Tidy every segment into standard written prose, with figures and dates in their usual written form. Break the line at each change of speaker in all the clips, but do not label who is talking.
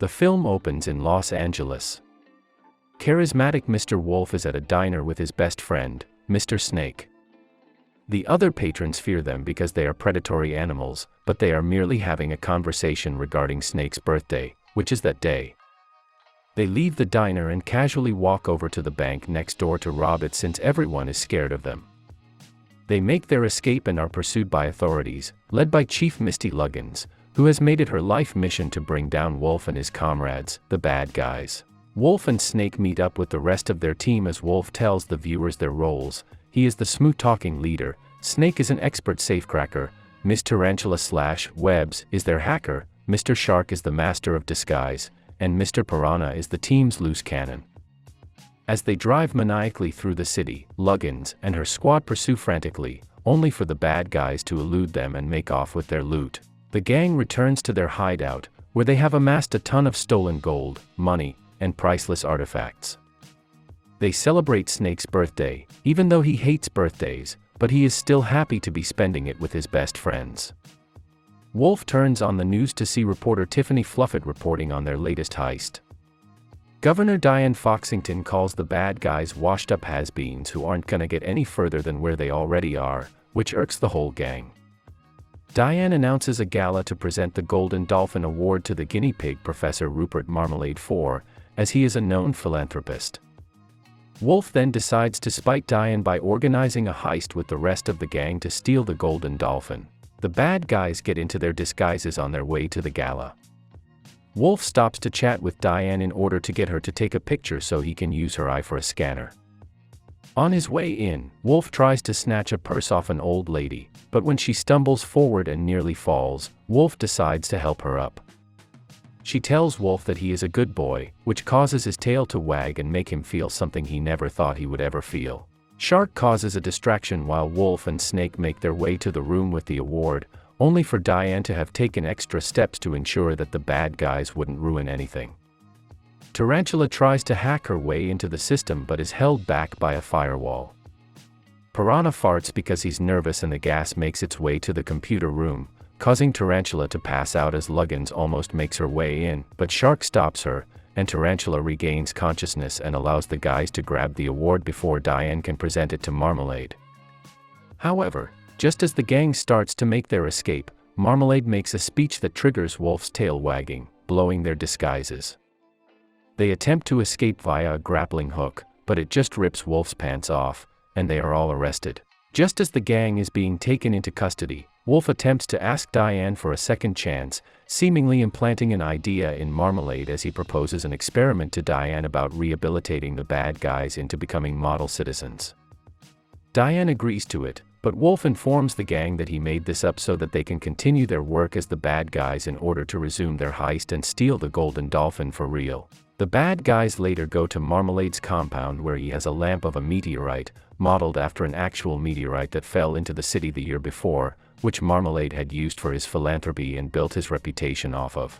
The film opens in Los Angeles. Charismatic Mr. Wolf is at a diner with his best friend, Mr. Snake. The other patrons fear them because they are predatory animals, but they are merely having a conversation regarding Snake's birthday, which is that day. They leave the diner and casually walk over to the bank next door to rob it since everyone is scared of them. They make their escape and are pursued by authorities, led by Chief Misty Luggins, who has made it her life mission to bring down Wolf and his comrades, the bad guys. Wolf and Snake meet up with the rest of their team as Wolf tells the viewers their roles. He is the smooth-talking leader, Snake is an expert safecracker, Miss Tarantula/Webs is their hacker, Mr. Shark is the master of disguise, and Mr. Piranha is the team's loose cannon. As they drive maniacally through the city, Luggins and her squad pursue frantically, only for the bad guys to elude them and make off with their loot. The gang returns to their hideout, where they have amassed a ton of stolen gold, money, and priceless artifacts. They celebrate Snake's birthday, even though he hates birthdays, but he is still happy to be spending it with his best friends. Wolf turns on the news to see reporter Tiffany Fluffett reporting on their latest heist. Governor Diane Foxington calls the bad guys washed-up has-beens who aren't gonna get any further than where they already are, which irks the whole gang. Diane announces a gala to present the Golden Dolphin Award to the guinea pig Professor Rupert Marmalade IV, as he is a known philanthropist. Wolf then decides to spite Diane by organizing a heist with the rest of the gang to steal the Golden Dolphin. The bad guys get into their disguises on their way to the gala. Wolf stops to chat with Diane in order to get her to take a picture so he can use her eye for a scanner. On his way in, Wolf tries to snatch a purse off an old lady, but when she stumbles forward and nearly falls, Wolf decides to help her up. She tells Wolf that he is a good boy, which causes his tail to wag and make him feel something he never thought he would ever feel. Shark causes a distraction while Wolf and Snake make their way to the room with the award, only for Diane to have taken extra steps to ensure that the bad guys wouldn't ruin anything. Tarantula tries to hack her way into the system but is held back by a firewall. Piranha farts because he's nervous and the gas makes its way to the computer room, causing Tarantula to pass out as Luggins almost makes her way in, but Shark stops her, and Tarantula regains consciousness and allows the guys to grab the award before Diane can present it to Marmalade. However, just as the gang starts to make their escape, Marmalade makes a speech that triggers Wolf's tail wagging, blowing their disguises. They attempt to escape via a grappling hook, but it just rips Wolf's pants off, and they are all arrested. Just as the gang is being taken into custody, Wolf attempts to ask Diane for a second chance, seemingly implanting an idea in Marmalade as he proposes an experiment to Diane about rehabilitating the bad guys into becoming model citizens. Diane agrees to it, but Wolf informs the gang that he made this up so that they can continue their work as the bad guys in order to resume their heist and steal the Golden Dolphin for real. The bad guys later go to Marmalade's compound where he has a lamp of a meteorite, modeled after an actual meteorite that fell into the city the year before, which Marmalade had used for his philanthropy and built his reputation off of.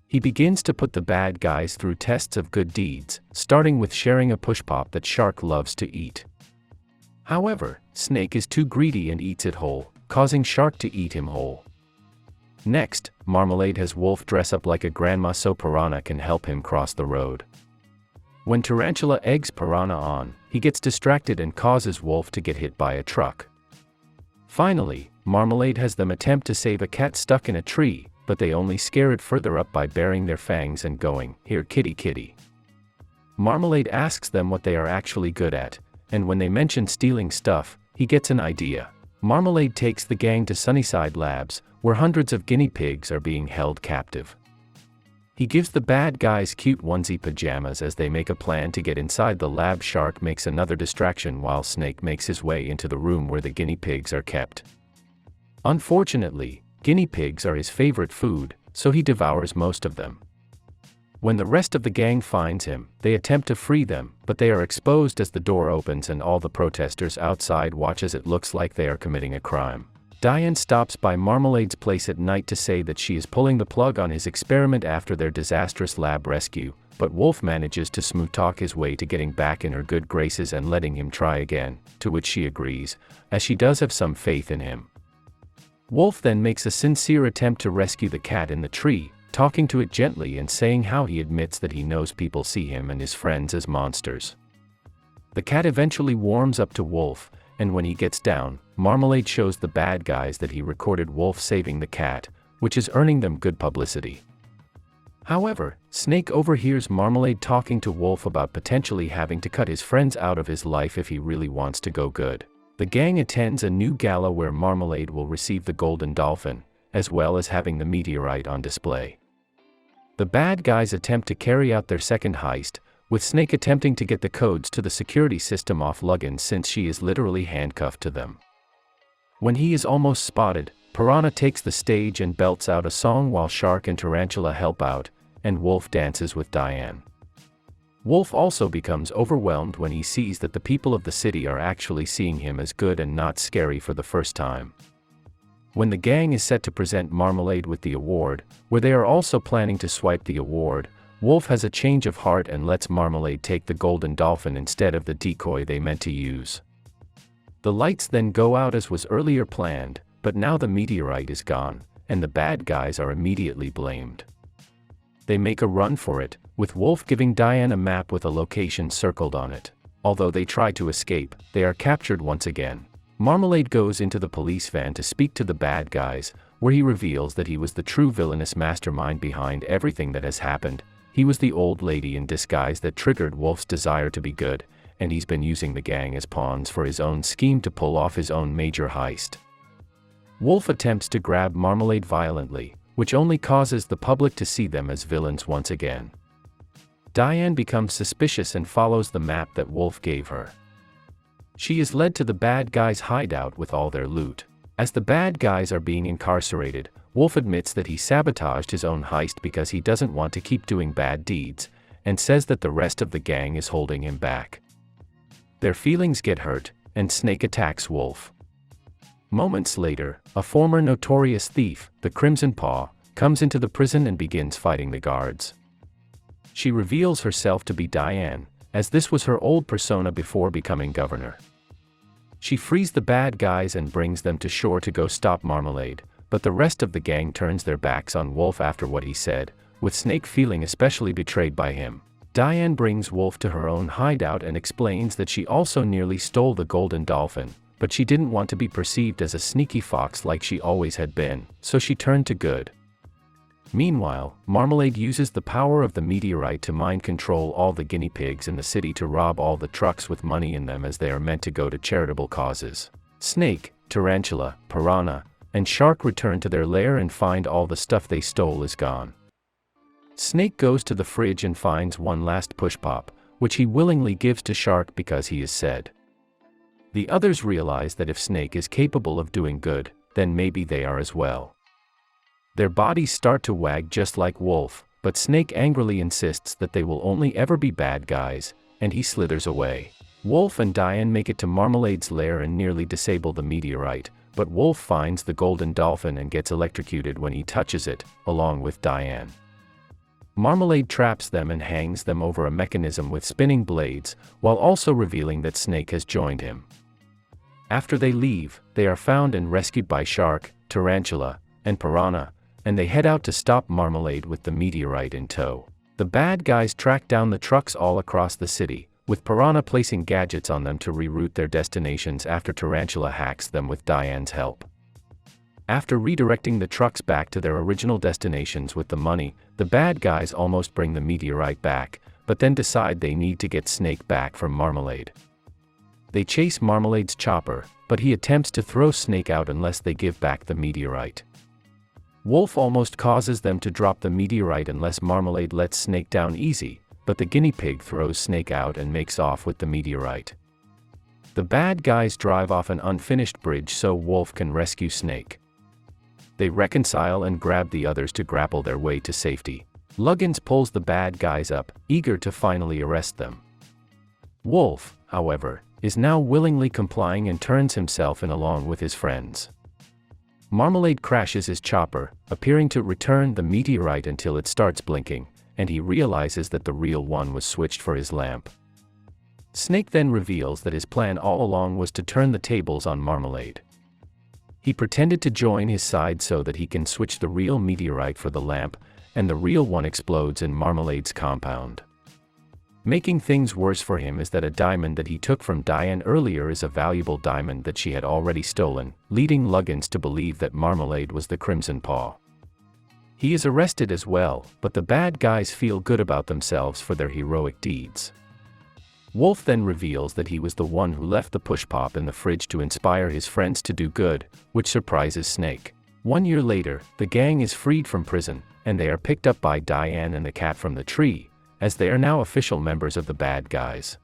He begins to put the bad guys through tests of good deeds, starting with sharing a push pop that Shark loves to eat. However, Snake is too greedy and eats it whole, causing Shark to eat him whole. Next, Marmalade has Wolf dress up like a grandma so Piranha can help him cross the road. When Tarantula eggs Piranha on, he gets distracted and causes Wolf to get hit by a truck. Finally, Marmalade has them attempt to save a cat stuck in a tree, but they only scare it further up by baring their fangs and going, "Here kitty kitty." Marmalade asks them what they are actually good at, and when they mention stealing stuff, he gets an idea. Marmalade takes the gang to Sunnyside Labs, where hundreds of guinea pigs are being held captive. He gives the bad guys cute onesie pajamas as they make a plan to get inside the lab. Shark makes another distraction while Snake makes his way into the room where the guinea pigs are kept. Unfortunately, guinea pigs are his favorite food, so he devours most of them. When the rest of the gang finds him, they attempt to free them, but they are exposed as the door opens and all the protesters outside watch as it looks like they are committing a crime. Diane stops by Marmalade's place at night to say that she is pulling the plug on his experiment after their disastrous lab rescue, but Wolf manages to smooth-talk his way to getting back in her good graces and letting him try again, to which she agrees, as she does have some faith in him. Wolf then makes a sincere attempt to rescue the cat in the tree, talking to it gently and saying how he admits that he knows people see him and his friends as monsters. The cat eventually warms up to Wolf, and when he gets down, Marmalade shows the bad guys that he recorded Wolf saving the cat, which is earning them good publicity. However, Snake overhears Marmalade talking to Wolf about potentially having to cut his friends out of his life if he really wants to go good. The gang attends a new gala where Marmalade will receive the golden dolphin, as well as having the meteorite on display. The bad guys attempt to carry out their second heist, with Snake attempting to get the codes to the security system off Luggins since she is literally handcuffed to them. When he is almost spotted, Piranha takes the stage and belts out a song while Shark and Tarantula help out, and Wolf dances with Diane. Wolf also becomes overwhelmed when he sees that the people of the city are actually seeing him as good and not scary for the first time. When the gang is set to present Marmalade with the award, where they are also planning to swipe the award, Wolf has a change of heart and lets Marmalade take the golden dolphin instead of the decoy they meant to use. The lights then go out as was earlier planned, but now the meteorite is gone, and the bad guys are immediately blamed. They make a run for it, with Wolf giving Diane a map with a location circled on it. Although they try to escape, they are captured once again. Marmalade goes into the police van to speak to the bad guys, where he reveals that he was the true villainous mastermind behind everything that has happened. He was the old lady in disguise that triggered Wolf's desire to be good, and he's been using the gang as pawns for his own scheme to pull off his own major heist. Wolf attempts to grab Marmalade violently, which only causes the public to see them as villains once again. Diane becomes suspicious and follows the map that Wolf gave her. She is led to the bad guys' hideout with all their loot. As the bad guys are being incarcerated, Wolf admits that he sabotaged his own heist because he doesn't want to keep doing bad deeds, and says that the rest of the gang is holding him back. Their feelings get hurt, and Snake attacks Wolf. Moments later, a former notorious thief, the Crimson Paw, comes into the prison and begins fighting the guards. She reveals herself to be Diane, as this was her old persona before becoming governor. She frees the bad guys and brings them to shore to go stop Marmalade, but the rest of the gang turns their backs on Wolf after what he said, with Snake feeling especially betrayed by him. Diane brings Wolf to her own hideout and explains that she also nearly stole the golden dolphin, but she didn't want to be perceived as a sneaky fox like she always had been, so she turned to good. Meanwhile, Marmalade uses the power of the meteorite to mind control all the guinea pigs in the city to rob all the trucks with money in them as they are meant to go to charitable causes. Snake, Tarantula, Piranha, and Shark return to their lair and find all the stuff they stole is gone. Snake goes to the fridge and finds one last push pop, which he willingly gives to Shark because he is sad. The others realize that if Snake is capable of doing good, then maybe they are as well. Their bodies start to wag just like Wolf, but Snake angrily insists that they will only ever be bad guys, and he slithers away. Wolf and Diane make it to Marmalade's lair and nearly disable the meteorite, but Wolf finds the golden dolphin and gets electrocuted when he touches it, along with Diane. Marmalade traps them and hangs them over a mechanism with spinning blades, while also revealing that Snake has joined him. After they leave, they are found and rescued by Shark, Tarantula, and Piranha, and they head out to stop Marmalade with the meteorite in tow. The bad guys track down the trucks all across the city, with Piranha placing gadgets on them to reroute their destinations after Tarantula hacks them with Diane's help. After redirecting the trucks back to their original destinations with the money, the bad guys almost bring the meteorite back, but then decide they need to get Snake back from Marmalade. They chase Marmalade's chopper, but he attempts to throw Snake out unless they give back the meteorite. Wolf almost causes them to drop the meteorite unless Marmalade lets Snake down easy, but the guinea pig throws Snake out and makes off with the meteorite. The bad guys drive off an unfinished bridge so Wolf can rescue Snake. They reconcile and grab the others to grapple their way to safety. Luggins pulls the bad guys up, eager to finally arrest them. Wolf, however, is now willingly complying and turns himself in along with his friends. Marmalade crashes his chopper, appearing to return the meteorite until it starts blinking, and he realizes that the real one was switched for his lamp. Snake then reveals that his plan all along was to turn the tables on Marmalade. He pretended to join his side so that he can switch the real meteorite for the lamp, and the real one explodes in Marmalade's compound. Making things worse for him is that a diamond that he took from Diane earlier is a valuable diamond that she had already stolen, leading Luggins to believe that Marmalade was the Crimson Paw. He is arrested as well, but the bad guys feel good about themselves for their heroic deeds. Wolf then reveals that he was the one who left the push pop in the fridge to inspire his friends to do good, which surprises Snake. 1 year later, the gang is freed from prison, and they are picked up by Diane and the cat from the tree, as they are now official members of the bad guys.